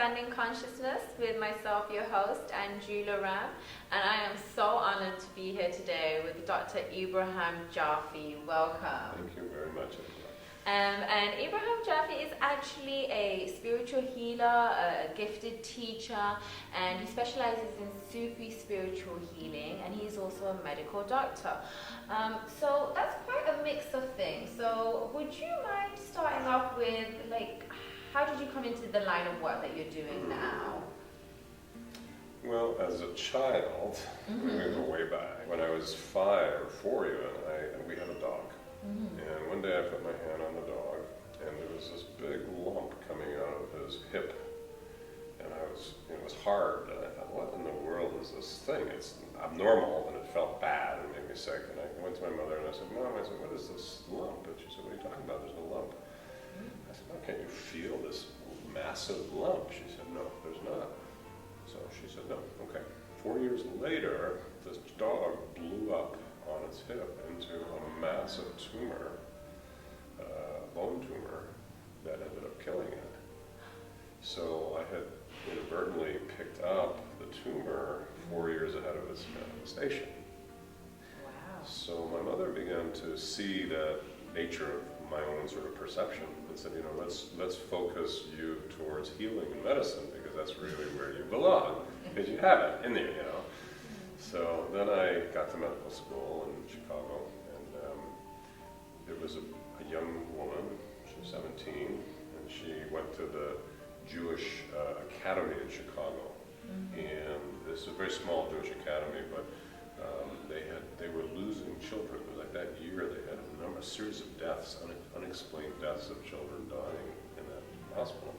Expanding Consciousness with myself, your host, Anjula, and I am so honored to be here today with Dr. Ibrahim Jaffe. Welcome. Thank you very much. And Ibrahim Jaffe is actually a spiritual healer, a gifted teacher, and he specializes in Sufi spiritual healing, and he's also a medical doctor. So that's quite a mix of things. So would you mind starting off with, how did you come into the line of work that you're doing now? Well, as a child, we go way back. When I was 5 or 4 even, we had a dog. And one day I put my hand on the dog, and there was this big lump coming out of his hip. And it was hard, and I thought, what in the world is this thing? It's abnormal, and it felt bad and made me sick. And I went to my mother and I said, Mom, what is this lump? And she said, what are you talking about? There's no lump. I said, oh, can't you feel this massive lump? She said, no, there's not. So she said, no, okay. 4 years later, this dog blew up on its hip into a massive tumor, bone tumor, that ended up killing it. So I had inadvertently picked up the tumor 4 years ahead of its manifestation. Wow. So my mother began to see that nature of my own sort of perception and said, let's focus you towards healing and medicine, because that's really where you belong, because you have it in there, So then I got to medical school in Chicago, and there was a young woman, she was 17, and she went to the Jewish Academy in Chicago. And this is a very small Jewish academy, but they were losing children. It was like that year they had a series of deaths, unexplained deaths of children dying in that hospital.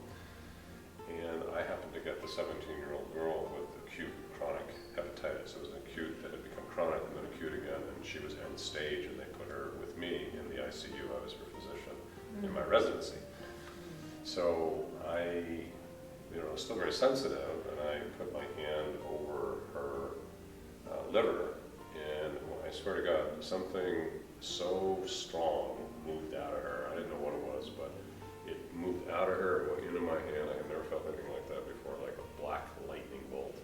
And I happened to get the 17-year-old girl with acute chronic hepatitis. It was acute that had become chronic and then acute again, and she was end stage, and they put her with me in the ICU. I was her physician in my residency. So I was still very sensitive, and I put my hand over her liver, and I swear to God, something so strong moved out of her. I didn't know what it was, but it moved out of her, went into my hand. I had never felt anything like that before, like a black lightning bolt.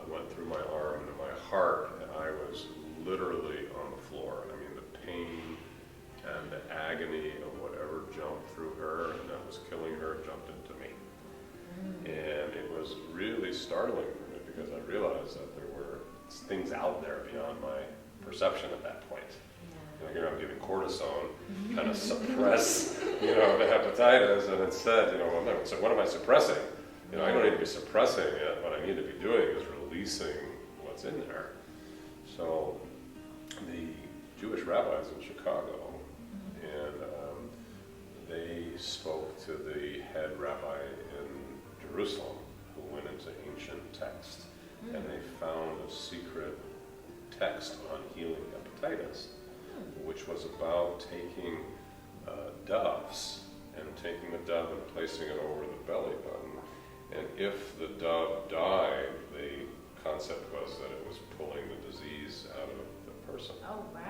Went through my arm into my heart, and I was literally on the floor. I mean, the pain and the agony of whatever jumped through her and that was killing her jumped into me. And it was really startling for me, because I realized that there were things out there beyond my perception at that point. Here I'm giving cortisone, kind of suppress, the hepatitis, and it said, so what am I suppressing? I don't need to be suppressing it. What I need to be doing is releasing what's in there. So the Jewish rabbis in Chicago, and they spoke to the head rabbi in Jerusalem, who went into ancient text, and they found a secret text on healing hepatitis, which was about taking doves and taking the dove and placing it over the belly button. And if the dove died, the concept was that it was pulling the disease out of the person. Oh, wow.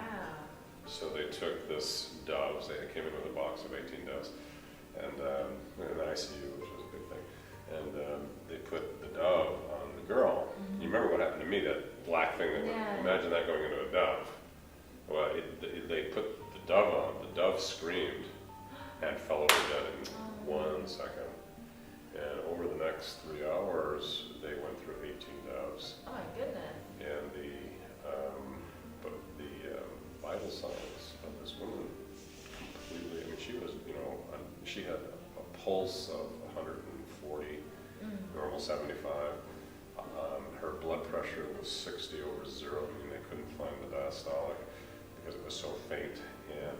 So they took this doves, they came in with a box of 18 doves, and in the ICU, which was a big thing, and they put the dove on the girl. You remember what happened to me, that black thing, imagine that going into a dove. Well, they put the dove on, the dove screamed and fell over dead in 1 second. And over the next 3 hours, they went through 18 doves. Oh my goodness. And the vital signs of this woman completely, she was, she had a pulse of 140, normal 75. Her blood pressure was 60 over 0. They couldn't find the diastolic because it was so faint. And,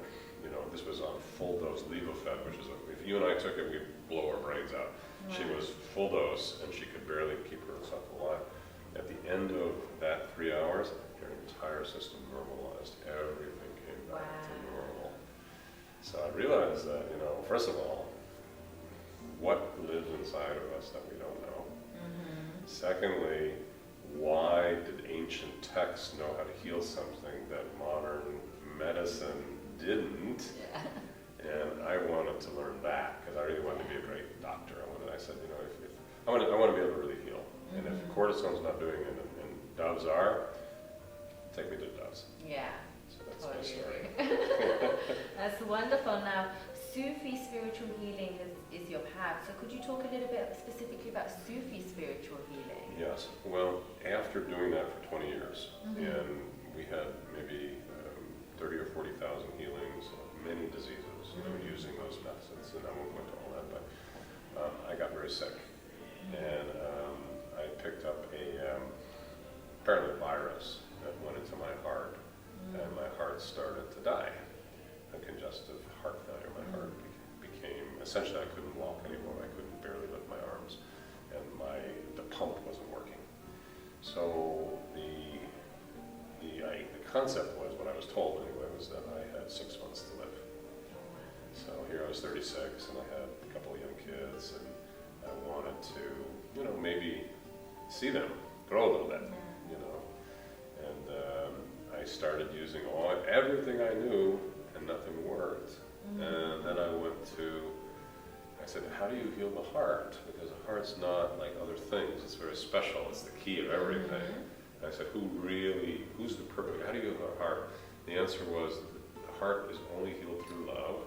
this was on full dose Levofed, which is, if you and I took it, we'd blow our brains out. Wow. She was full dose, and she could barely keep herself alive. At the end of that 3 hours, her entire system normalized. Everything came back to normal. So I realized that, first of all, what lives inside of us that we don't know? Secondly, why did ancient texts know how to heal something that modern medicine didn't? And I wanted to learn that, because I really wanted to be a great doctor. I said, if I want to be able to really heal. And if cortisone's not doing it, and doves are, take me to doves. Yeah. So that's my story. That's wonderful. Now, Sufi spiritual healing is your path. So could you talk a little bit specifically about Sufi spiritual healing? Yes. Well, after doing that for 20 years, and we had maybe 30 or 40,000 healings of many diseases, using those methods, and I won't go into all that, but I got very sick, and I picked up apparently a virus that went into my heart, and my heart started to die. A congestive heart failure. My heart became, essentially I couldn't walk anymore. I couldn't barely lift my arms, and the pump wasn't working. So the concept was, what I was told anyway, was that I had 6 months to live. So here I was 36, and I had a couple of young kids, and I wanted to, maybe see them grow a little bit, and I started using everything I knew, and nothing worked. And then I said, how do you heal the heart? Because the heart's not like other things. It's very special. It's the key of everything. And I said, who's the perfect, how do you heal the heart? The answer was, the heart is only healed through love.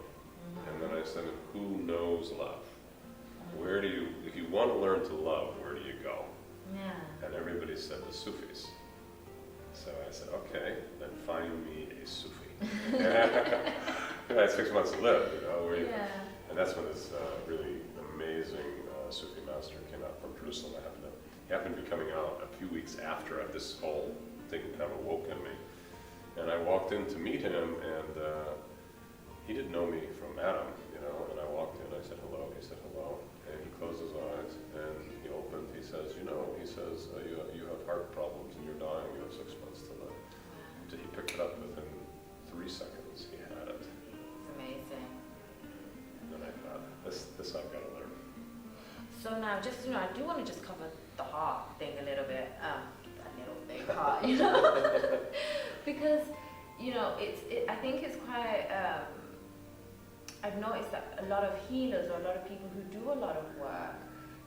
And then I said, who knows love? If you want to learn to love, where do you go? Yeah. And everybody said the Sufis. So I said, okay, then find me a Sufi. I had 6 months to live, and that's when this really amazing Sufi master came out from Jerusalem. He happened to be coming out a few weeks after this whole thing kind of awoke in me. And I walked in to meet him, and he didn't know me from Adam, and I walked in, I said hello, he said hello, and he closed his eyes, and he opened, he says, you have heart problems, and you're dying, you have 6 months to live. He picked it up within 3 seconds, he had it. It's amazing. And then I thought, this I've got to learn. So now, I do want to just cover the heart thing a little bit, heart, because, I think it's quite, I've noticed that a lot of healers or a lot of people who do a lot of work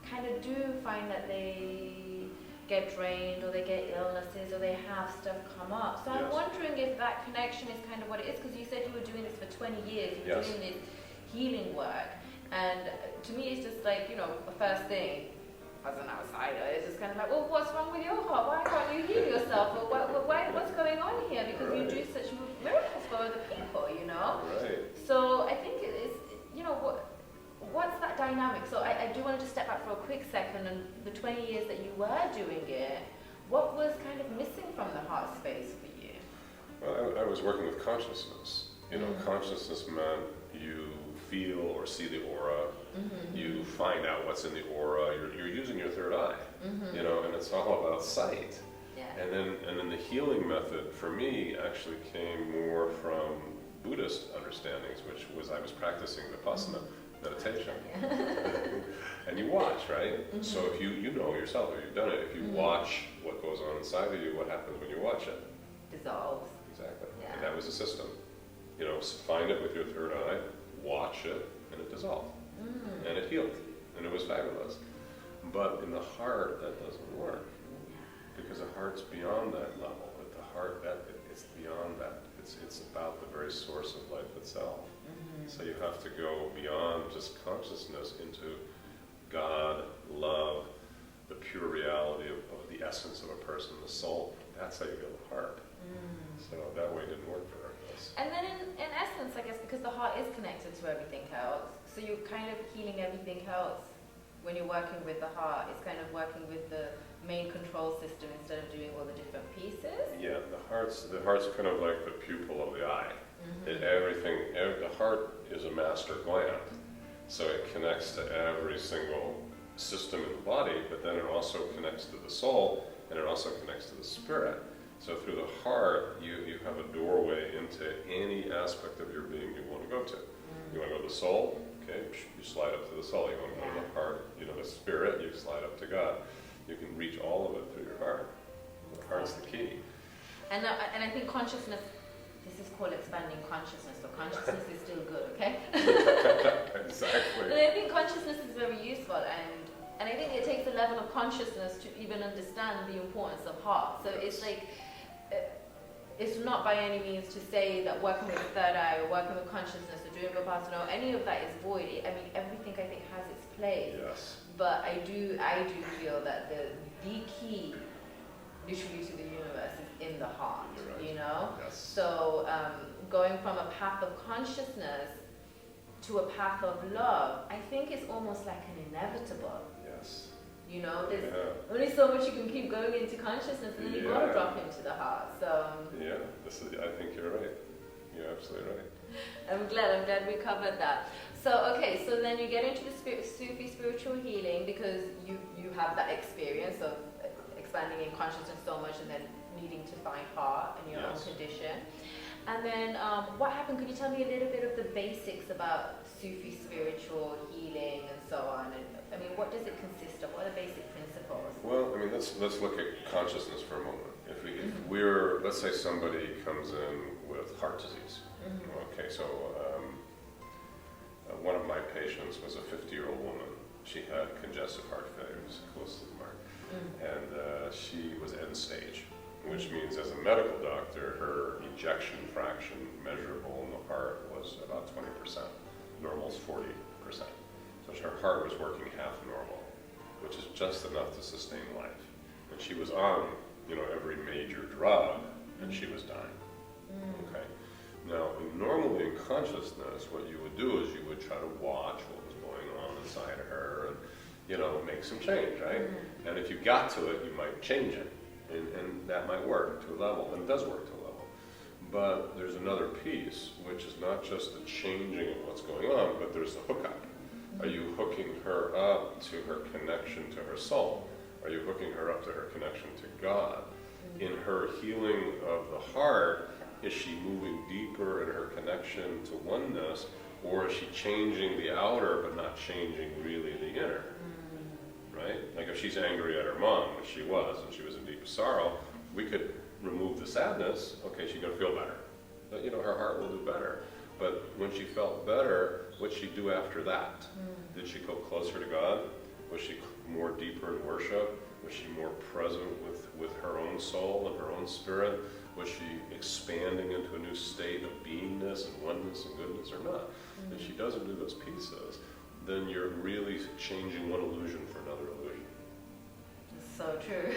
kind of do find that they get drained or they get illnesses or they have stuff come up. So I'm wondering if that connection is kind of what it is, because you said you were doing this for 20 years, you were doing this healing work, and to me it's just like, the first thing, as an outsider, it's just kind of like, well, what's wrong with your heart? Why can't you heal yourself? Or what's going on here? Because you do such miracles for other people, Right. So I think it is, what's that dynamic? So I do want to just step back for a quick second, and the 20 years that you were doing it, what was kind of missing from the heart space for you? Well, I was working with consciousness. Consciousness meant you feel or see the aura, you find out what's in the aura, you're using your third eye, and it's all about sight. Yeah. And then the healing method for me actually came more from Buddhist understandings, which was I was practicing Vipassana meditation. And you watch, right? So if you know yourself, if you've done it, if you watch what goes on inside of you, what happens when you watch it? Dissolves. Exactly. Yeah. And that was the system. Find it with your third eye, watch it, and it dissolved. And it healed. And it was fabulous. But in the heart, that doesn't work. Because the heart's beyond that level. But the heart, it's beyond that. It's about the very source of life itself. So you have to go beyond just consciousness into God, love, the pure reality of the essence of a person, the soul. That's how you heal the heart. So that way it didn't work for us. And then in essence, I guess, because the heart is connected to everything else, so you're kind of healing everything else when you're working with the heart. It's kind of working with the main control system instead of doing all the different pieces. Yeah, the heart's kind of like the pupil of the eye. The heart is a master gland, so it connects to every single system in the body, but then it also connects to the soul, and it also connects to the spirit. So through the heart, you have a doorway into any aspect of your being you want to go to. You want to go to the soul, okay, you slide up to the soul. You want to go to the heart, the spirit, you slide up to God. You can reach all of it through your heart. The heart's the key. And I think consciousness, this is called expanding consciousness, so consciousness is still good, okay? Exactly. And I think consciousness is very useful, and And I think it takes a level of consciousness to even understand the importance of heart. So it's like, it's not by any means to say that working with the third eye or working with consciousness or doing Vipassana, any of that is void. I mean, everything I think has its place. Yes. But I do feel that the key, literally, to the universe is in the heart. Right. You know. Yes. So going from a path of consciousness to a path of love, I think it's almost like an inevitable. Yes. You know, there's only so much you can keep going into consciousness, and then you've got to drop into the heart. So yeah, I think you're right. You're absolutely right. I'm glad we covered that. So okay, so then you get into the Sufi spiritual healing because you have that experience of expanding in consciousness so much, and then needing to find heart in your own condition. And then what happened? Could you tell me a little bit of the basics about Sufi spiritual healing and so on? And I mean, what does it consist of? What are the basic principles? Well, I mean, let's look at consciousness for a moment. If we're, let's say somebody comes in with heart disease. Mm-hmm. Okay, so one of my patients was a 50-year-old woman. She had congestive heart failure, it was close to the mark, and she was end stage, which means as a medical doctor, her ejection fraction measurable in the heart was about 20%. Normal's 40%. So her heart was working half normal, which is just enough to sustain life. And she was on, every major drug, and she was dying. Okay. Now, normally in consciousness, what you would do is you would try to watch what was going on inside of her, and make some change, right? And if you got to it, you might change it, and that might work to a level, and it does work to a level. But there's another piece, which is not just the changing of what's going on, but there's the hookup. Are you hooking her up to her connection to her soul? Are you hooking her up to her connection to God? In her healing of the heart, is she moving deeper in her connection to oneness, or is she changing the outer but not changing really the inner? Right? Like if she's angry at her mom, which she was, and she was in deep sorrow, we could remove the sadness. Okay, she's going to feel better. But, her heart will do better. But when she felt better, what'd she do after that? Did she go closer to God? Was she more deeper in worship? Was she more present with her own soul and her own spirit? Was she expanding into a new state of beingness and oneness and goodness or not? If she doesn't do those pieces, then you're really changing one illusion for another illusion. So true.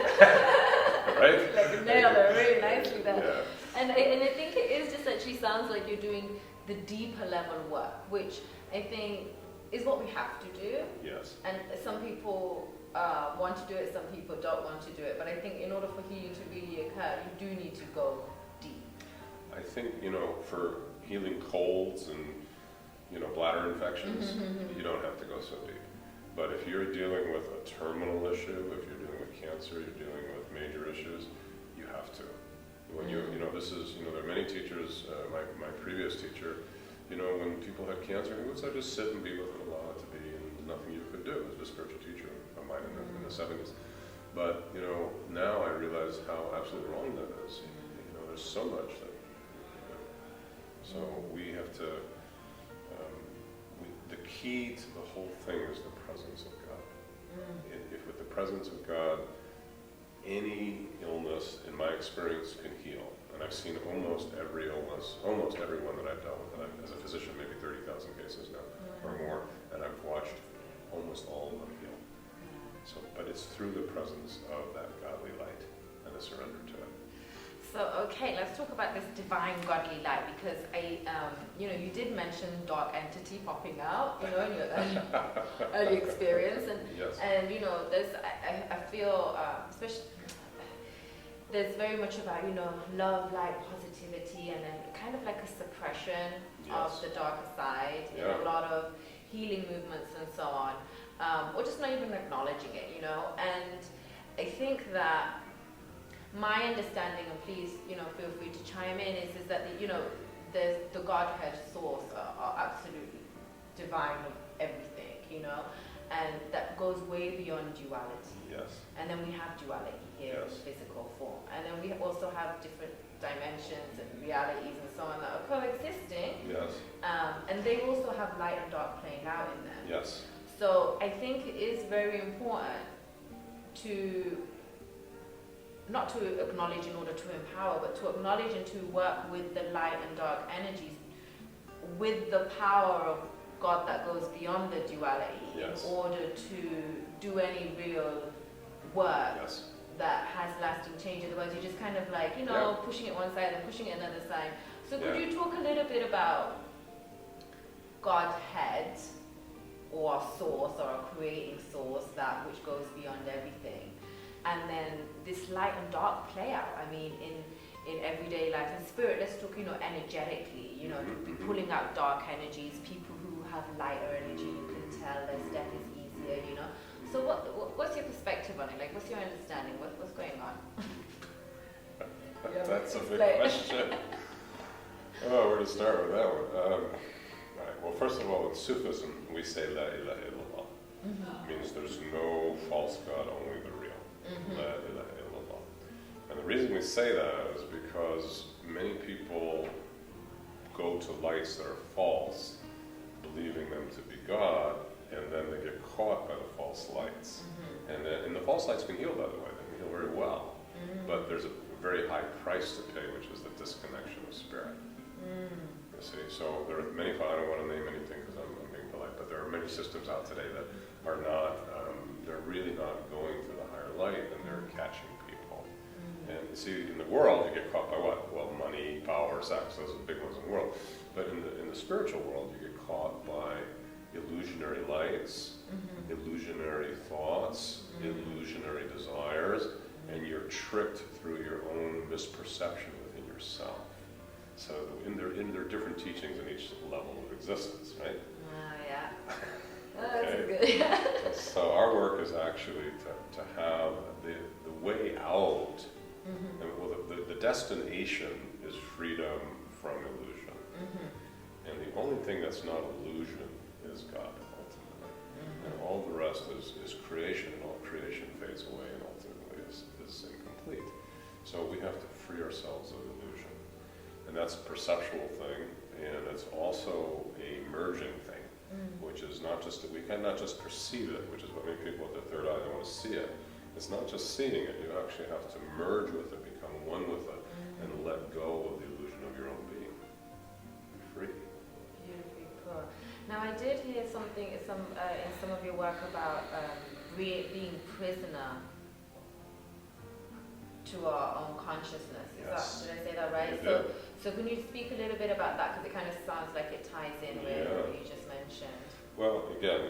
Right? Like you nailed it really nicely there. Yeah. And I think it is just actually sounds like you're doing the deeper level work, which I think is what we have to do. Yes. And some people want to do it, some people don't want to do it. But I think in order for healing to really occur, you do need to go deep. I think, for healing colds and, bladder infections, you don't have to go so deep. But if you're dealing with a terminal issue, if you're dealing with cancer, you're dealing with major issues, you have to. When this is, there are many teachers, my previous teacher, when people had cancer, he would say, just sit and be with it, allow it to be, and there's nothing you could do. As a spiritual teacher of mine in the 70s. But, now I realize how absolutely wrong that is. There's so much that so we have to, the key to the whole thing is the presence of God. If with the presence of God, any illness, in my experience, can heal. And I've seen almost every illness, almost every one that I've dealt with. And as a physician, maybe 30,000 cases now or more, and I've watched almost all of them heal. So, but it's through the presence of that godly light and a surrender to it. So, okay, let's talk about this divine godly light, because you did mention dark entity popping out, in your early experience, and yes. and there's I feel especially there's very much about love, light, positivity, and then kind of like a suppression of the darker side, a lot of healing movements and so on, or just not even acknowledging it, and I think that my understanding, and please, feel free to chime in, is that there's the Godhead source are absolutely divine of everything, and that goes way beyond duality. Yes. And then we have duality here in physical form, and then we also have different dimensions and realities and so on that are coexisting. Yes. And they also have light and dark playing out in them. Yes. So I think it is very important to not to acknowledge in order to empower, but to acknowledge and to work with the light and dark energies, with the power of God that goes beyond the duality, Yes. in order to do any real work Yes. that has lasting change. Otherwise, you're just kind of like, pushing it one side and pushing it another side. So could you talk a little bit about God's head, or a source, or a creating source, that which goes beyond everything? And then this light and dark play out, I mean, in everyday life. In spirit, let's talk, energetically, pulling out dark energies, people who have lighter energy, you can tell their step is easier, So what's your perspective on it? Like, what's your understanding? What's going on? That's a big question. Oh, where to start with that one? Right. Well, first of all, in Sufism, we say La ilaha illallah. It means there's no false God, only the real. La ilaha illallah. And the reason we say that is because many people go to lights that are false, believing them to be God, and then they get caught by the false lights. And the false lights can heal, by the way. They can heal very well. But there's a very high price to pay, which is the disconnection of spirit. You see, so there are many, I don't want to name anything because I'm being polite, but there are many systems out today that are not, they're really not going to the higher light, and they're catching people. And you see, in the world, you get caught by what? Well, money, power, sex, those are the big ones in the world. But in the spiritual world, you get caught by illusionary lights, illusionary thoughts, illusionary desires, and you're tricked through your own misperception within yourself. So there are different teachings in each level of existence, right? Yeah. That's Okay. good. So our work is actually to have the way out. And, well, the destination is freedom from illusion. And the only thing that's not illusion is God, ultimately. And all the rest is creation, and all creation fades away and ultimately is incomplete. So we have to free ourselves of illusion. And that's a perceptual thing, and it's also a merging thing, which is not just that we cannot just perceive it, which is what many people with their third eye, they want to see it. It's not just seeing it, you actually have to merge with it, become one with it, and let go of the illusion of your own being. Be free. Beautifully put. Now, I did hear something in some of your work about being prisoner to our own consciousness. Yes. Did I say that right? So can you speak a little bit about that, because it kind of sounds like it ties in with what you just mentioned. Well, again,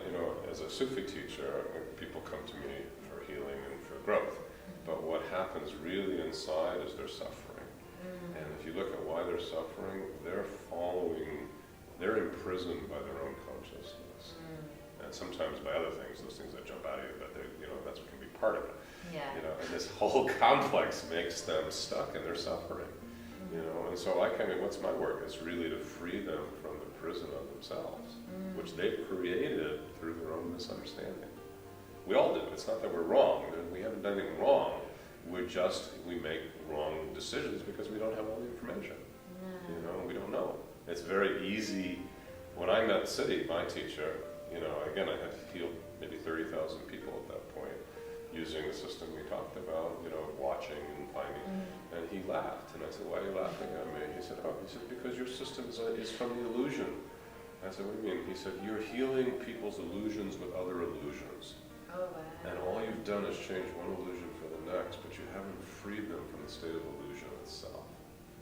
as a Sufi teacher, people come to me for healing and for growth. But what happens really inside is they're suffering. And if you look at why they're suffering, they're imprisoned by their own consciousness. And sometimes by other things, those things that jump out at you, but that's what can be part of it. Yeah. And this whole complex makes them stuck and they're suffering. And so what's my work? Is really to free them from the prison of themselves, which they've created through their own misunderstanding. We all do. It's not that we're wrong. We haven't done anything wrong. We make wrong decisions because we don't have all the information. We don't know. It's very easy. When I met Siddhi, my teacher, again, I had healed maybe 30,000 people at that point, using the system we talked about, watching and finding. And he laughed, and I said, "Why are you laughing at me?" He said, "Because your system is from the illusion." I said, "What do you mean?" He said, "You're healing people's illusions with other illusions. Oh, wow. And all you've done is change one illusion for the next, but you haven't freed them from the state of illusion itself."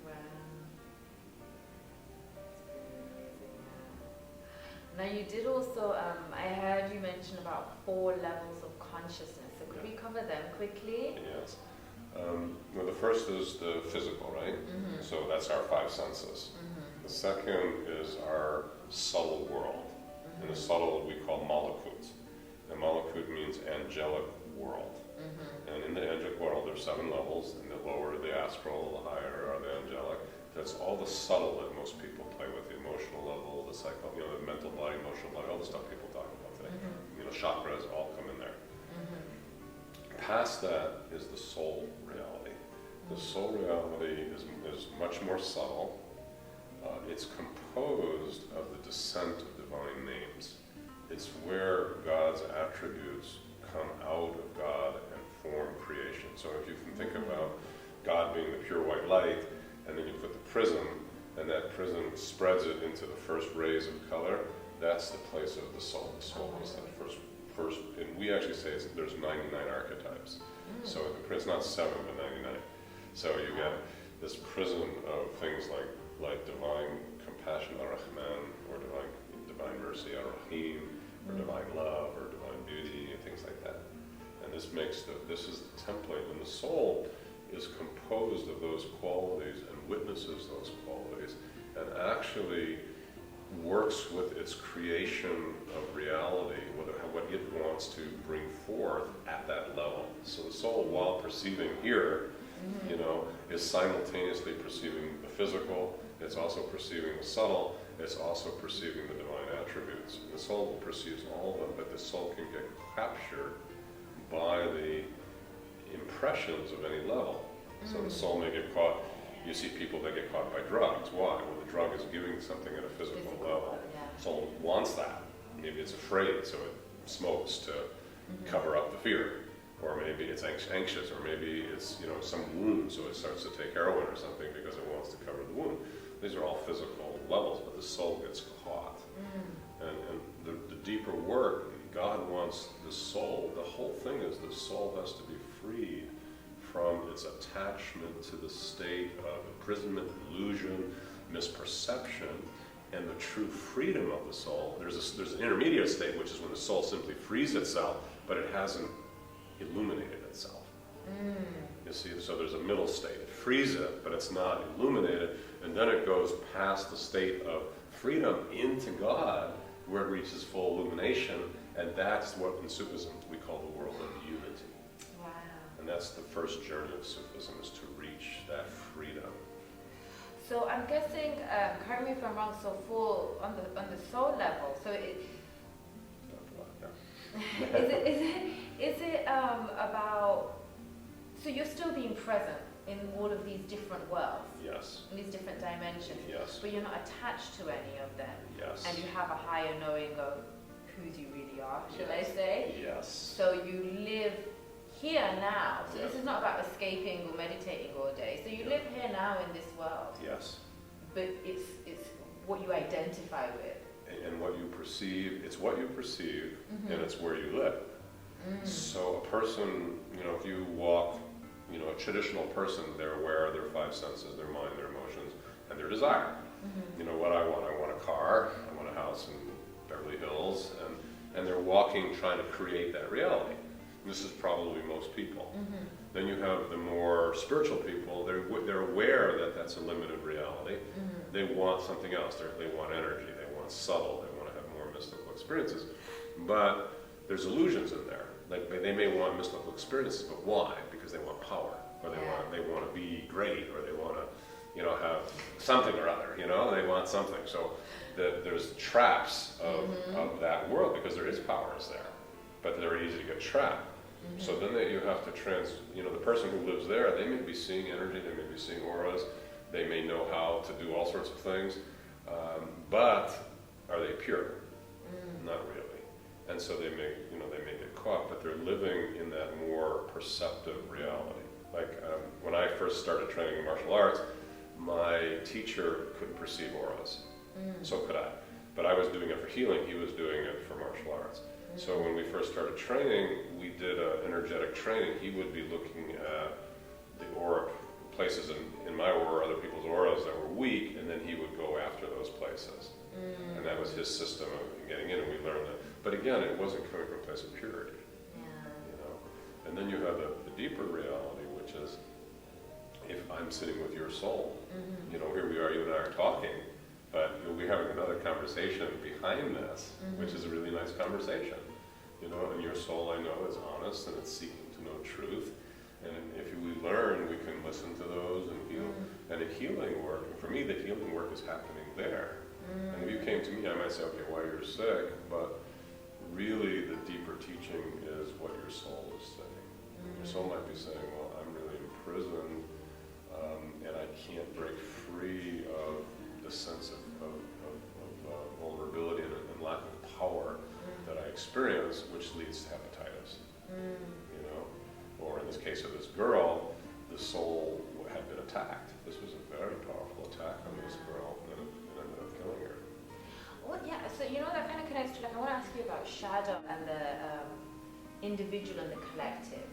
Wow. Now, you did also, I heard you mention about 4 levels of consciousness. So could we cover them quickly? Yes. Well, the first is the physical, right? So that's our 5 senses. The second is our subtle world. And the subtle we call malakut. And malakut means angelic world. And in the angelic world there's 7 levels, and the lower the astral, the higher are the angelic. That's all the subtle that most people play with, the emotional level, the psycho, the mental body, emotional body, all the stuff people talk about today. Chakras all come in there. Past that is the soul reality. The soul reality is much more subtle. It's composed of the descent of divine names. it's where God's attributes come out of God and form creation. So if you can think about God being the pure white light, and then you put the prism, and that prism spreads it into the first rays of color, that's the place of the soul. The soul is that first, and we actually say there's 99 archetypes. So it's not 7, but 99. So you get this prism of things like divine compassion, ar-Rahman, or divine mercy, ar-Rahim, or divine love, or divine beauty, and things like that. And this is the template, and the soul is composed of those qualities and witnesses those qualities, and actually works with its creation of reality, what it wants to bring forth at that level. So the soul, while perceiving here, is simultaneously perceiving the physical, it's also perceiving the subtle, it's also perceiving the divine attributes. And the soul perceives all of them, but the soul can get captured by the impressions of any level. So the soul may get caught. You see people that get caught by drugs. Why? Well, the drug is giving something at a physical level. Soul wants that. Maybe it's afraid, so it smokes to cover up the fear. Or maybe it's anxious, or maybe it's some wound, so it starts to take heroin or something because it wants to cover the wound. These are all physical levels, but the soul gets caught. And the deeper work, God wants the soul. The whole thing is the soul has to be freed from its attachment to the state of imprisonment, illusion, misperception, and the true freedom of the soul. There's an intermediate state, which is when the soul simply frees itself, but it hasn't illuminated itself. You see, so there's a middle state. It frees it, but it's not illuminated, and then it goes past the state of freedom into God, where it reaches full illumination, and that's what in Sufism we call the world of unity. Wow. And that's the first journey of Sufism, is to reach that freedom. So I'm guessing, correct me if I'm wrong, so on the soul level, so is it about, so you're still being present in all of these different worlds? Yes. In these different dimensions? Yes. But you're not attached to any of them? Yes. And you have a higher knowing of whose you really are, should I say? Yes. So you live here now. So this is not about escaping or meditating all day. So you live here now in this world. Yes. But it's what you identify with. And what you perceive, it's what you perceive, and it's where you live. So a person, if you walk, a traditional person, they're aware of their 5 senses, their mind, their emotions, and their desire. What I want a car, I want a house in Beverly Hills, and they're walking trying to create that reality. This is probably most people. Then you have the more spiritual people, they're aware that that's a limited reality. They want something else, they want energy, they want subtle, they want to have more mystical experiences. But there's illusions in there. Like they may want mystical experiences, but why? Because they want power, or they want to be great, or they want to have something or other, they want something. So there's traps of that world, because there is powers there, but they're easy to get trapped. So then you have to the person who lives there, they may be seeing energy, they may be seeing auras, they may know how to do all sorts of things, but are they pure? Not really. And so they may get caught, but they're living in that more perceptive reality. Like when I first started training in martial arts, my teacher couldn't perceive auras. So could I. But I was doing it for healing, he was doing it for martial arts. So when we first started training, we did an energetic training. He would be looking at the aura places in my aura, other people's auras that were weak, and then he would go after those places. And that was his system of getting in, and we learned that. But again, it wasn't coming from a place of purity. And then you have the deeper reality, which is, if I'm sitting with your soul, here we are, you and I are talking, but you'll be having another conversation behind this, which is a really nice conversation. And your soul, I know, is honest, and it's seeking to know truth. And if we learn, we can listen to those and heal. And the healing work, and for me, the healing work is happening there. And if you came to me, I might say, okay, well, you're sick, but really the deeper teaching is what your soul is saying. Your soul might be saying, well, I'm really imprisoned, and I can't break free of the sense of vulnerability and lack of power this case of this girl, the soul had been attacked. This was a very powerful attack on this girl, and it ended up killing her. Well, yeah, so that kind of connects to, I want to ask you about shadow and the individual and the collective.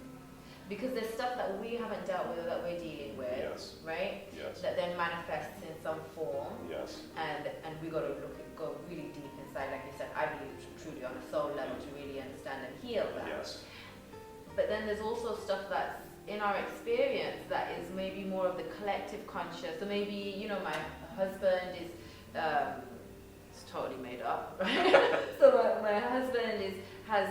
Because there's stuff that we haven't dealt with or that we're dealing with, Yes. right? Yes. That then manifests in some form. Yes. And we got to go really deep inside, like you said, I believe truly on a soul level to really understand and heal that. Yes. But then there's also stuff that's in our experience that is maybe more of the collective conscious. So maybe, my husband is, it's totally made up, right? So my husband has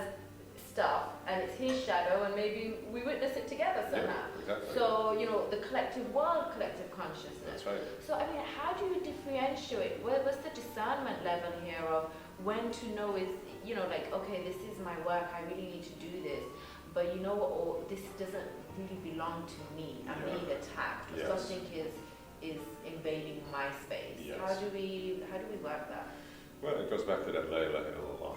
stuff and it's his shadow and maybe we witness it together somehow. Yeah, exactly. So, the collective world, collective consciousness. That's right. So, how do you differentiate? What's the discernment level here of when to know is, okay, this is my work, I really need to do this, but you know what, or this doesn't really belong to me, I'm being attacked, or Yes. something is invading my space. Yes. How do we work that? Well, it goes back to that La ilaha illallah.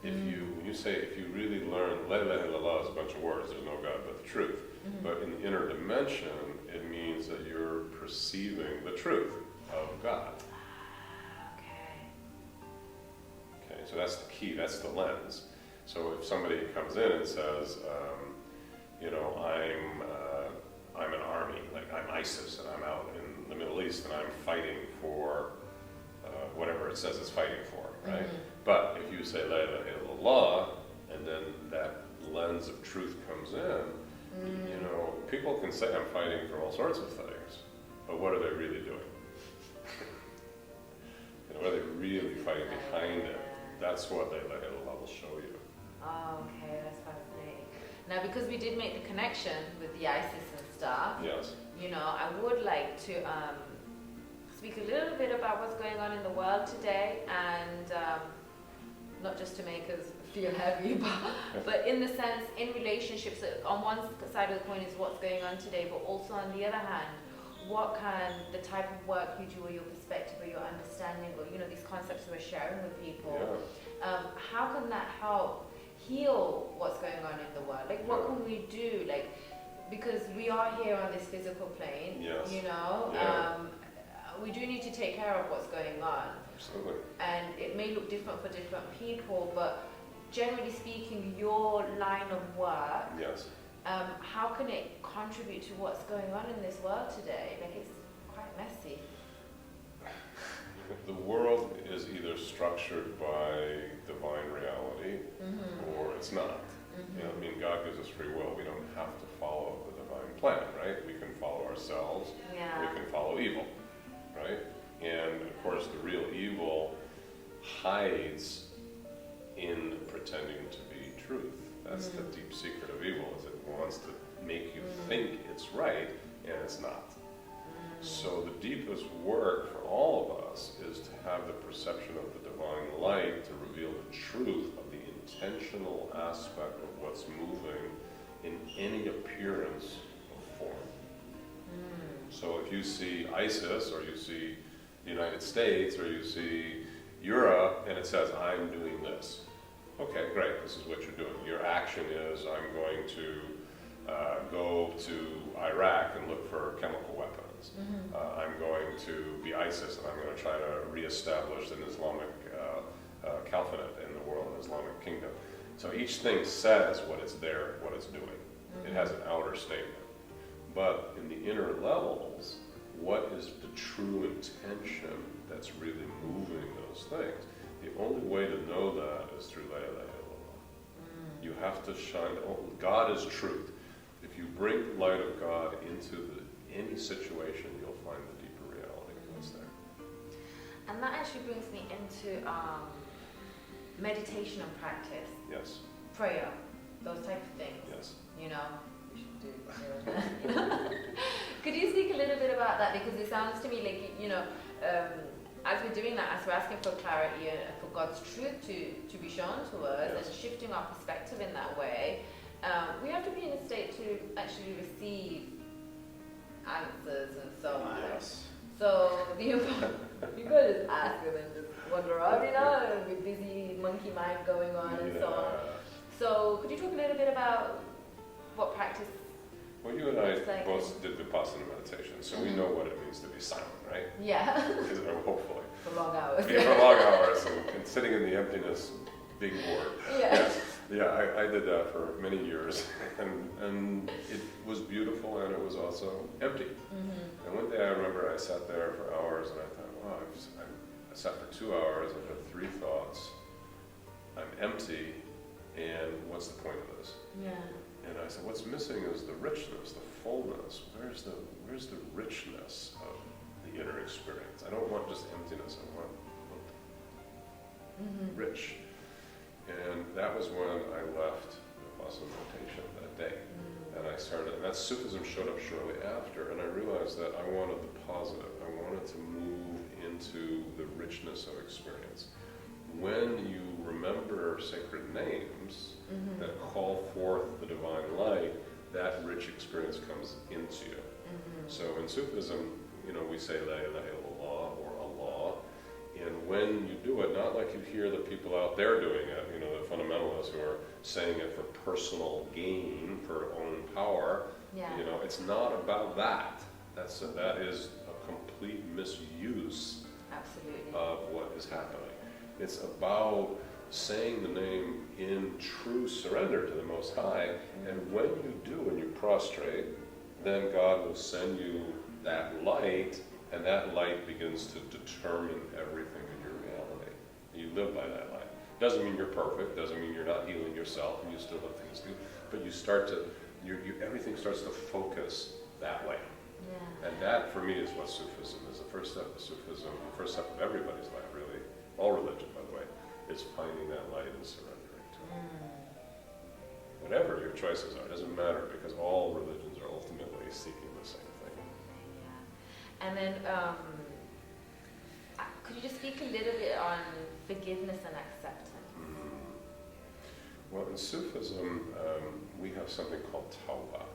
When you say, if you really learn, La ilaha illallah is a bunch of words, there's no God but the truth. But in the inner dimension, it means that you're perceiving the truth of God. Okay, so that's the key, that's the lens. So if somebody comes in and says, I'm an army, like I'm ISIS, and I'm out in the Middle East, and I'm fighting for whatever it says it's fighting for, right? But if you say La ilaha illallah, and then that lens of truth comes in, people can say I'm fighting for all sorts of things, but what are they really doing? What are they really fighting behind it? That's what La ilaha illallah will show you. Oh, okay, that's fascinating. Now, because we did make the connection with the ISIS and stuff, Yes. I would like to speak a little bit about what's going on in the world today, and not just to make us feel heavy, but in the sense, in relationships, on one side of the coin is what's going on today, but also on the other hand, what can the type of work you do, or your perspective, or your understanding, or these concepts we're sharing with people, how can that help heal what's going on in the world? Like, what can we do? Like, because we are here on this physical plane, Yes. We do need to take care of what's going on. Absolutely. And it may look different for different people, but generally speaking, your line of work, Yes. how can it contribute to what's going on in this world today? Like, it's quite messy. The world is either structured by divine reality or it's not. God gives us free will. We don't have to follow the divine plan, right? We can follow ourselves. Yeah. We can follow evil, right? And of course, the real evil hides in pretending to be truth. That's the deep secret of evil, is it wants to make you think it's right, and it's not. So the deepest work for all of us is to have the perception of the divine light to reveal the truth of the intentional aspect of what's moving in any appearance of form. So if you see ISIS, or you see the United States, or you see Europe, and it says, I'm doing this. Okay, great, this is what you're doing. Your action is, I'm going to go to Iraq and look for chemical weapons. I'm going to be ISIS, and I'm going to try to reestablish an Islamic caliphate in the world, an Islamic kingdom. So each thing says what it's there, what it's doing. It has an outer statement. But in the inner levels, what is the true intention that's really moving those things? The only way to know that is through La ilaha illallah. You have to shine. God is truth. If you bring the light of God into any situation, you'll find the deeper reality of what's there. And that actually brings me into meditation and practice. Yes. Prayer, those type of things. Yes. We should do Could you speak a little bit about that? Because it sounds to me like, as we're doing that, as we're asking for clarity and for God's truth to be shown to us, and shifting our perspective in that way, we have to be in a state to actually receive answers and so on. Yes. So you can't just ask and then just wander off, with busy monkey mind going on and so on. So could you talk a little bit about what practice Well, you and I It's like both did Vipassana meditation, so we know what it means to be silent, right? Yeah. Hopefully. For long hours. Yeah, for long hours and sitting in the emptiness, being bored. Yeah. Yeah, I did that for many years, and it was beautiful, and it was also empty. Mm-hmm. And one day I remember I sat there for hours, and I thought, wow, I sat for 2 hours, I've had 3 thoughts, I'm empty, and what's the point of this? Yeah. And I said, what's missing is the richness, the fullness. Where's the richness of the inner experience? I don't want just emptiness, I want rich. And that was when I left Vipassana meditation that day. And I started, and that Sufism showed up shortly after, and I realized that I wanted the positive. I wanted to move into the richness of experience. When you remember sacred names that call forth the divine light, that rich experience comes into you. So in Sufism, we say La ilaha illallah or Allah, and when you do it, not like you hear the people out there doing it, the fundamentalists who are saying it for personal gain, for own power, it's not about that. That is a complete misuse of what is happening. It's about saying the name in true surrender to the Most High, and when you do and you prostrate, then God will send you that light, and that light begins to determine everything in your reality. You live by that light. Doesn't mean you're perfect, doesn't mean you're not healing yourself, and you still have things to do, but you start to, everything starts to focus that way. Yeah. And that, for me, is what Sufism is. The first step of Sufism, the first step of everybody's life, really, all religion, by the way, is finding that light and surrendering to it. Whatever your choices are, it doesn't matter, because all religions are ultimately seeking the same thing. Yeah. And then, could you just speak a little bit on forgiveness and acceptance? Well, in Sufism, we have something called tawbah.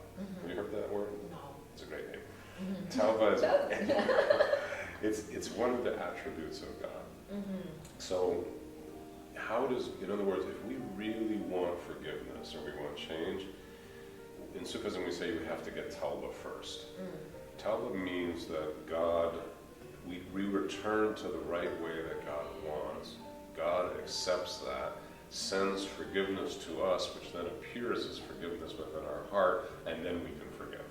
Have you heard that word? No. It's a great name. Tawbah is it's one of the attributes of God. So how does, in other words, if we really want forgiveness or we want change, in Sufism we say you have to get tawbah first. Tawbah means that God, we return to the right way that God wants. God accepts that, sends forgiveness to us, which then appears as forgiveness within our heart, and then we can forgive.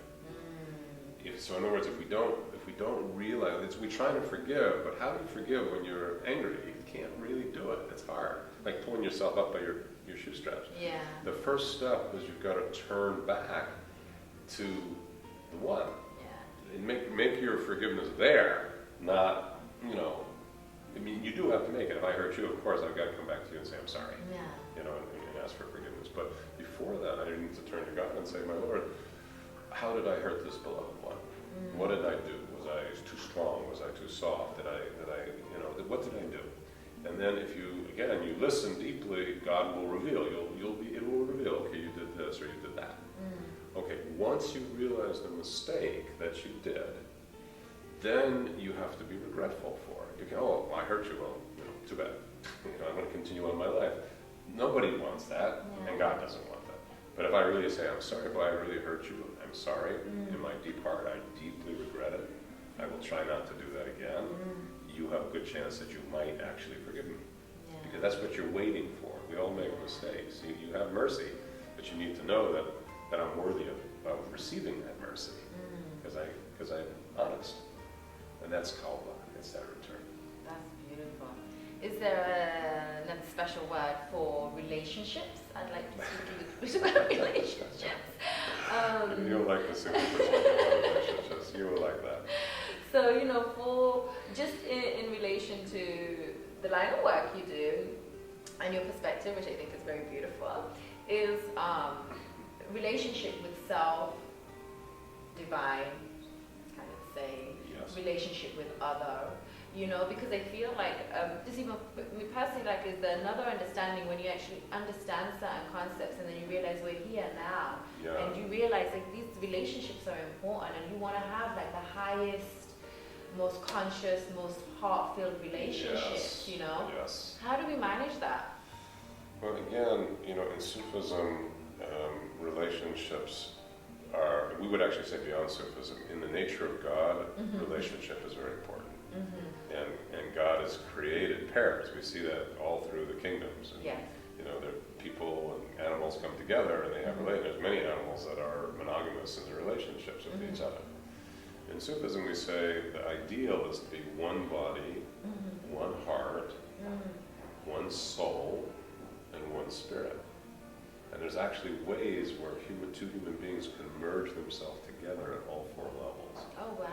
So in other words, if we don't realize, we try to forgive, but how do you forgive when you're angry? You can't really do it. It's hard. Like pulling yourself up by your shoe straps. Yeah. The first step is you've got to turn back to the one. Yeah. And make your forgiveness there, not, I mean, you do have to make it. If I hurt you, of course, I've got to come back to you and say, I'm sorry. Yeah. And ask for forgiveness. But before that, I need to turn to God and say, my Lord, how did I hurt this beloved one? What did I do? Was I too strong? Was I too soft? What did I do? And then if you listen deeply, God will reveal. It will reveal, okay, you did this or you did that. Okay, once you realize the mistake that you did, then you have to be regretful for it. You can, I hurt you, well, too bad. I'm going to continue on my life. Nobody wants that, and God doesn't want that. But if I really say, I'm sorry, boy, I really hurt you, I'm sorry, in my deep heart, I deeply regret it, I will try not to do that again, you have a good chance that you might actually forgive me. Yeah. Because that's what you're waiting for. We all make mistakes. You have mercy, but you need to know that I'm worthy of receiving that mercy, because I'm honest. And that's tawbah, it's that return. That's beautiful. Is there another special word for relationships? I'd like to speak about relationships. You'll like the 60% of relationships. You will like that. So, for just in relation to the line of work you do and your perspective, which I think is very beautiful, is relationship with self, divine, kind of say, relationship with other. Because I feel like, just even me personally, like, is there another understanding when you actually understand certain concepts and then you realize we're here now, and you realize like these relationships are important and you want to have like the highest, most conscious, most heart-filled relationships, Yes. How do we manage that? Well, again, in Sufism, relationships are, we would actually say beyond Sufism, in the nature of God, relationship is very important. And God has created pairs. We see that all through the kingdoms. And, Yes. you know, people and animals come together and they have relations. There's many animals that are monogamous in their relationships with each other. In Sufism, we say the ideal is to be one body, one heart, one soul, and one spirit. And there's actually ways where two human beings can merge themselves together at all four levels. Oh, wow.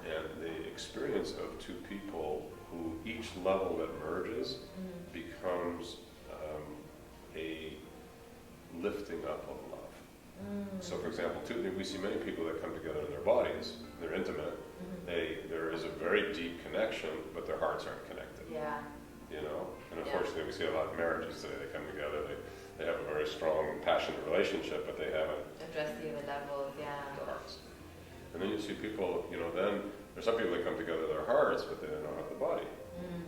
And the experience of two people who each level that merges becomes a lifting up of love. So, for example, we see many people that come together in their bodies. They're intimate. There is a very deep connection, but their hearts aren't connected. Yeah. You know, and unfortunately, we see a lot of marriages today. They come together. They have a very strong, passionate relationship, but they haven't addressed the other levels. Yeah. Their hearts. And then you see people. You know, then there's some people that come together their hearts, but they don't have the body.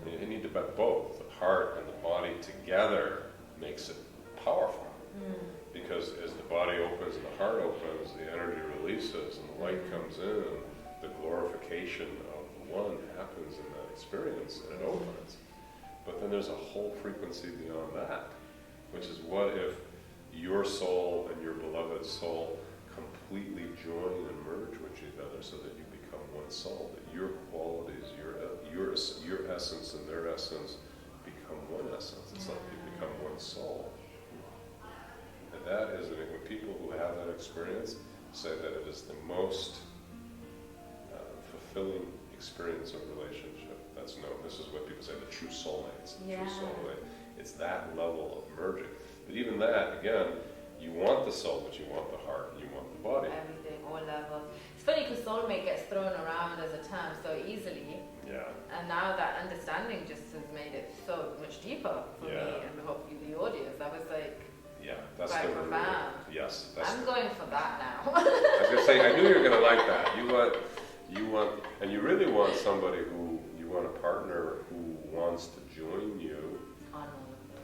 And you need to put both the heart and the body together. Makes it powerful. Because as the body opens and the heart opens, the energy releases and the light comes in, the glorification of the one happens in that experience and it opens. But then there's a whole frequency beyond that, which is what if your soul and your beloved soul completely join and merge with each other so that you become one soul, that your qualities, your essence and their essence become one essence. It's like you become one soul. And that is, when people who have that experience say that it is the most fulfilling experience of relationship that's known. This is what people say, the true soulmates. The true soulmate. It's that level of merging. But even that, again, you want the soul, but you want the heart, and you want the body. Everything, all levels. It's funny because soulmate gets thrown around as a term so easily. Yeah. And now that understanding just has made it so much deeper for me and hopefully the audience. I was like, that's quite profound. Yes. I'm going for that now. I was going to say, I knew you were going to like that. And you really want somebody you want a partner who wants to join you on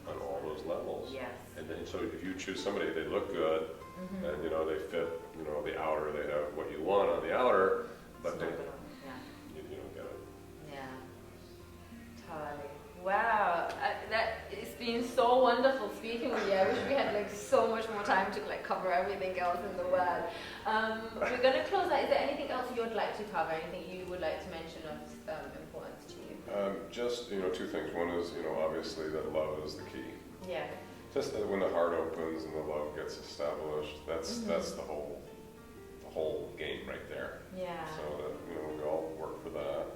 all those levels. Yes. And then, so if you choose somebody, they look good, and they fit, the outer, they have what you want on the outer, but you don't get it. Yeah. Totally. Wow, it's been so wonderful speaking with you. I wish we had so much more time to cover everything else in the world. We're going to close out. Is there anything else you would like to cover? Anything you would like to mention of importance to you? Just two things. One is obviously that love is the key. Yeah. Just that when the heart opens and the love gets established, that's the whole game right there. Yeah. So that we all work for that.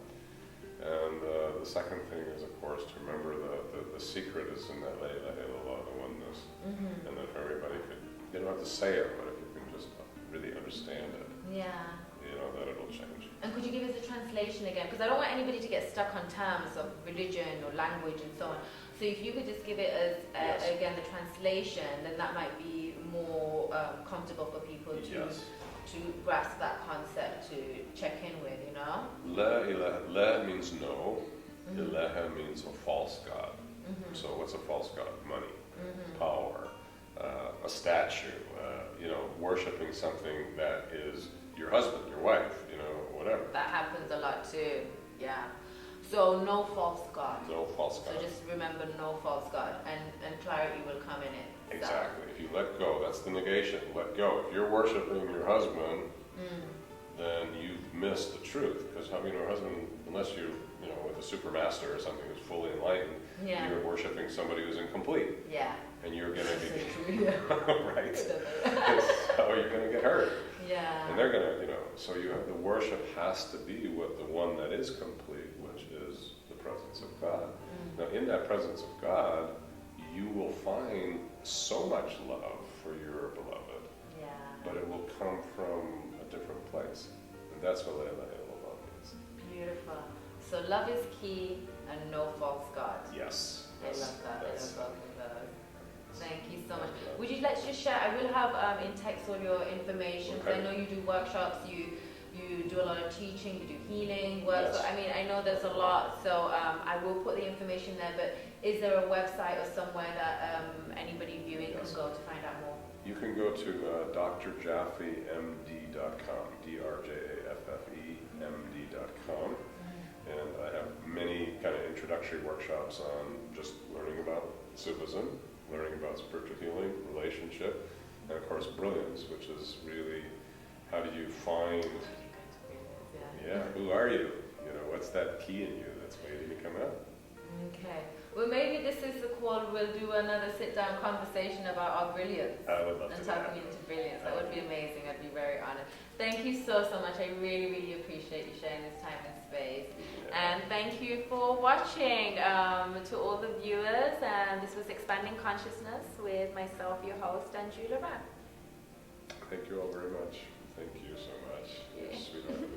And the second thing is, of course, to remember the secret is in that La ilaha illallah, the oneness. And that everybody you don't have to say it, but if you can just really understand it, that it'll change. And could you give us a translation again? Because I don't want anybody to get stuck on terms of religion or language and so on. So if you could just give it as, again, the translation, then that might be more comfortable for people to grasp that concept, to check in with, La ilaha, la means no, ilaha means a false god. So what's a false god? Money, power, a statue, worshipping something that is your husband, your wife, whatever. That happens a lot too, So no false god. No false god. So just remember no false god, and clarity will come in it. Exactly. If you let go, that's the negation. Let go. If you're worshiping your husband, then you've missed the truth. Because your husband, unless you're with a super master or something who's fully enlightened, you're worshiping somebody who's incomplete. Yeah. And you're going to be right. So you're going to get hurt. Yeah. And they're going to, so the worship has to be with the one that is complete, which is the presence of God. Now, in that presence of God, you will find so much love for your beloved, but it will come from a different place. And that's what La ilaha illallah means. Beautiful. So love is key and no false gods. Yes. I love that. I love both of those. Thank you so much. Would you like to just share? I will have in text all your information. Okay. I know you do workshops, you do a lot of teaching, you do healing work. So I know there's a lot. So I will put the information there. But is there a website or somewhere that anybody viewing can go to find out more? You can go to drjaffemd.com, drjaffemd.com, and I have many kind of introductory workshops on just learning about Sufism, learning about spiritual healing, relationship, and of course brilliance, which is really how do you find, who are you? You know, what's that key in you that's waiting to come out? Okay. Well, maybe this is the call. We'll do another sit-down conversation about our brilliance. I would love to. And tapping into brilliance. That would be amazing. I'd be very honored. Thank you so much. I really, really appreciate you sharing this time and space. Yeah. And thank you for watching. To all the viewers, and this was Expanding Consciousness with myself, your host, Anjula. Thank you all very much. Thank you so much. Yes, sweetheart.